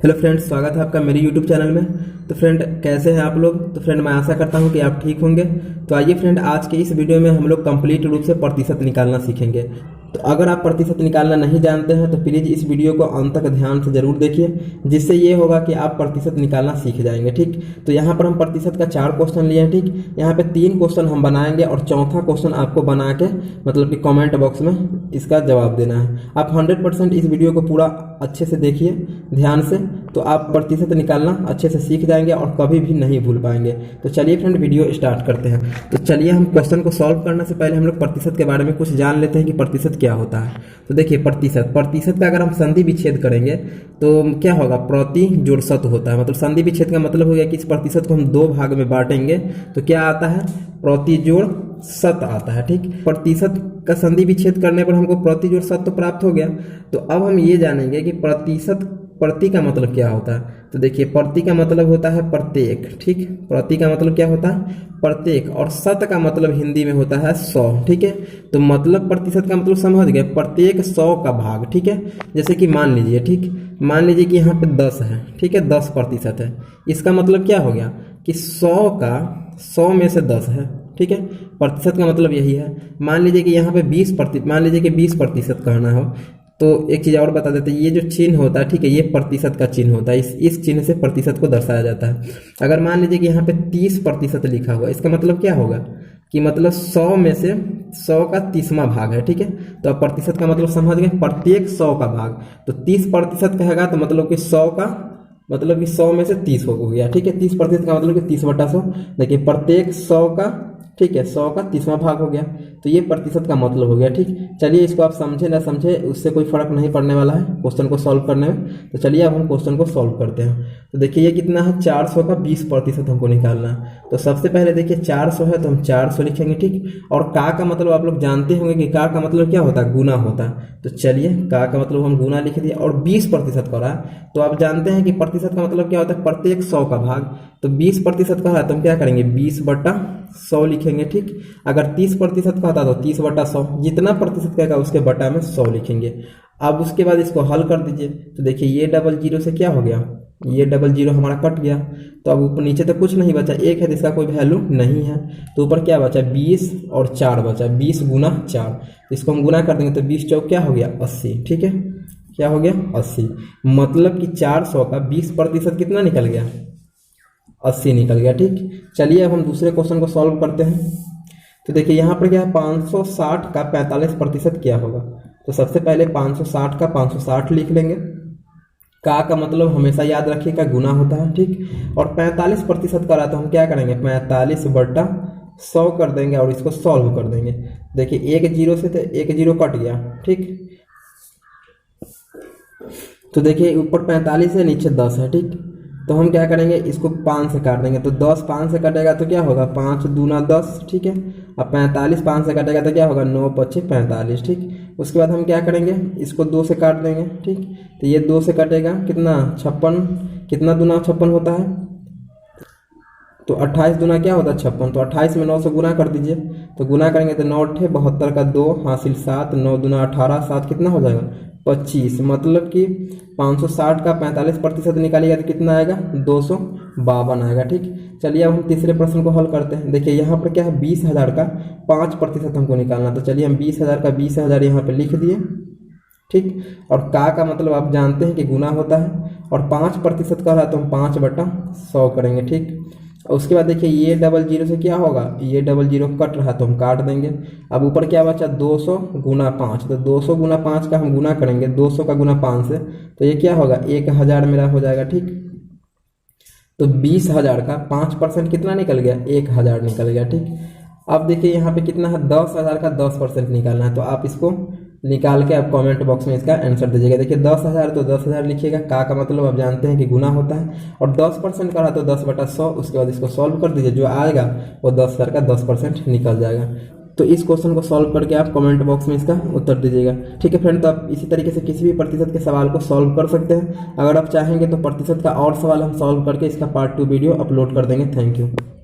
Hello friends, स्वागत है आपका मेरे यूट्यूब चैनल में। तो फ्रेंड, कैसे हैं आप लोग? तो फ्रेंड, मैं आशा करता हूं कि आप ठीक होंगे। तो आइए फ्रेंड, आज के इस वीडियो में हम लोग कंप्लीट रूप से प्रतिशत निकालना सीखेंगे। तो अगर आप प्रतिशत निकालना नहीं जानते हैं तो प्लीज़ इस वीडियो को अंत तक ध्यान से जरूर देखिए, जिससे ये होगा कि आप प्रतिशत निकालना सीख जाएंगे। ठीक, तो यहाँ पर हम प्रतिशत का 4 क्वेश्चन लिए हैं। ठीक, यहाँ पे 3 क्वेश्चन हम बनाएंगे और चौथा क्वेश्चन आपको बना के मतलब कि कमेंट बॉक्स में इसका जवाब देना है। आप 100% इस वीडियो को पूरा अच्छे से देखिए ध्यान से, तो आप प्रतिशत निकालना अच्छे से सीख जाएंगे और कभी भी नहीं भूल पाएंगे। तो चलिए फ्रेंड, वीडियो स्टार्ट करते हैं। तो चलिए, हम क्वेश्चन को सॉल्व करने से पहले हम लोग प्रतिशत के बारे में कुछ जान लेते हैं कि प्रतिशत क्या होता है। तो देखिए, प्रतिशत का अगर हम संधि विच्छेद करेंगे तो क्या होगा? प्रति जोड़ शत होता है। मतलब संधि विच्छेद का मतलब हो गया कि इस प्रतिशत को हम 2 भाग में बांटेंगे तो क्या आता है? प्रति जोड़ शत आता है। ठीक, प्रतिशत का संधि विच्छेद करने पर हमको प्रति जोड़ शत तो प्राप्त हो गया। तो अब हम ये जानेंगे कि प्रति का मतलब क्या होता है। तो देखिए, प्रति का मतलब होता है प्रत्येक। ठीक, प्रति का मतलब क्या होता है? प्रत्येक। और शत का मतलब हिंदी में होता है 100। ठीक है, तो मतलब प्रतिशत का मतलब समझ गए, प्रत्येक 100 का भाग। ठीक है, जैसे कि मान लीजिए, ठीक, मान लीजिए कि यहाँ पे 10 है। ठीक है, 10% है। इसका मतलब क्या हो गया कि 100 में से 10 है। ठीक है, प्रतिशत का मतलब यही है। मान लीजिए कि यहाँ पे 20% कहना हो तो एक चीज़ और बता देते हैं, ये जो चिन्ह होता है, ठीक है, ये प्रतिशत का चिन्ह होता है। इस चिन्ह से प्रतिशत को दर्शाया जाता है। अगर मान लीजिए कि यहाँ पे 30% लिखा हुआ, इसका मतलब क्या होगा कि मतलब 100 में से 100 का 30वां भाग है। ठीक है, तो अब प्रतिशत का मतलब समझ गए, प्रत्येक 100 का भाग। तो 30% कहेगा तो मतलब कि 100 का मतलब कि 100 में से 30 हो गया। ठीक है, 30% का मतलब कि 30/100। देखिए, प्रत्येक 100 का, ठीक है, 100 का 30वां भाग हो गया। तो ये प्रतिशत का मतलब हो गया। ठीक, चलिए, इसको आप समझे ना समझे उससे कोई फर्क नहीं पड़ने वाला है क्वेश्चन को सॉल्व करने में। तो चलिए अब हम क्वेश्चन को सॉल्व करते हैं। तो देखिए, ये कितना है? 400 का 20% हमको निकालना है। तो सबसे पहले देखिए, 400 है तो हम 400 लिखेंगे। ठीक, और का मतलब आप लोग जानते होंगे कि का मतलब क्या होता है? गुना होता है। तो चलिए, का मतलब हम गुना लिख दिया। और 20% का रहा है तो आप जानते हैं कि प्रतिशत का मतलब क्या होता है? प्रत्येक 100 का भाग। तो 20% का है तो हम क्या करेंगे? 20/100 लिखेंगे। ठीक, अगर 30% का होता तो 30/100, जितना प्रतिशत कहेगा उसके बटा में 100 लिखेंगे। अब उसके बाद इसको हल कर दीजिए। तो देखिए, ये 00 से क्या हो गया? ये 00 हमारा कट गया। तो अब ऊपर नीचे तो कुछ नहीं बचा, 1 है तो इसका कोई वैल्यू नहीं है। तो ऊपर क्या बचा? 20 और 4 बचा, 20 गुना 4। इसको हम गुना कर देंगे तो 20 चौक क्या हो गया? 80। ठीक है, क्या हो गया? 80। मतलब कि 400 का 20% कितना निकल गया? 80 निकल गया। ठीक, चलिए अब हम दूसरे क्वेश्चन को सॉल्व करते हैं। तो देखिए, यहाँ पर क्या है? 560 का 45% क्या होगा? तो सबसे पहले 560 का 560 लिख लेंगे। का मतलब हमेशा याद रखिएगा गुना होता है। ठीक, और 45% का रहा तो हम क्या करेंगे? 45/100 कर देंगे और इसको सॉल्व कर देंगे। देखिए, 1 0 से तो 1 0 कट गया। ठीक, तो देखिए, ऊपर 45 है, नीचे 10 है। ठीक, तो हम क्या करेंगे? इसको 5 से काट देंगे। तो 10 5 से कटेगा तो क्या होगा? 5 दूना 10। ठीक है, अब 45 5 से कटेगा तो क्या होगा? 9 5 45। ठीक, उसके बाद हम क्या करेंगे? इसको 2 से काट देंगे। ठीक, तो ये 2 से कटेगा कितना? 56। कितना दूना 56 होता है? तो 28 दूना क्या होता है? 56। तो 28 में 9 से गुना कर दीजिए। तो गुना करेंगे तो 9 8 72 का 2 हासिल 7, 9 दूना 18, 7 कितना हो जाएगा? 25। मतलब कि 560 का 45% निकालिएगा तो कितना आएगा? 252 आएगा। ठीक, चलिए अब हम तीसरे प्रश्न को हल करते हैं। देखिए, यहाँ पर क्या है? 20,000 का 5% हमको निकालना। तो चलिए, हम 20,000 का 20,000 यहाँ पे लिख दिए। ठीक, और का मतलब आप जानते हैं कि गुना होता है। और 5% का रहा तो हम 5/100 करेंगे। ठीक, और उसके बाद देखिए, ये 00 से क्या होगा? ये 00 कट रहा तो हम काट देंगे। अब ऊपर क्या बचा? 200 गुना 5। तो 200 गुना 5 का हम गुना करेंगे 200 का गुना 5 से, तो ये क्या होगा? 1000 मेरा हो जाएगा। ठीक, तो 20,000 का 5% कितना निकल गया? 1000 निकल गया। ठीक, अब देखिए, यहाँ पे कितना है? 10,000 का 10% निकालना है। तो आप इसको निकाल के आप कमेंट बॉक्स में इसका आंसर दीजिएगा। देखिए, 10,000 तो 10,000 लिखिएगा। का मतलब आप जानते हैं कि गुना होता है। और 10% का रहा तो 10/100। उसके बाद इसको सॉल्व कर दीजिए, जो आएगा वो 10,000 का 10% निकल जाएगा। तो इस क्वेश्चन को सॉल्व करके आप कमेंट बॉक्स में इसका उत्तर दीजिएगा। ठीक है फ्रेंड, तो आप इसी तरीके से किसी भी प्रतिशत के सवाल को सॉल्व कर सकते हैं। अगर आप चाहेंगे तो प्रतिशत का और सवाल हम सॉल्व करके इसका पार्ट 2 वीडियो अपलोड कर देंगे। Thank you.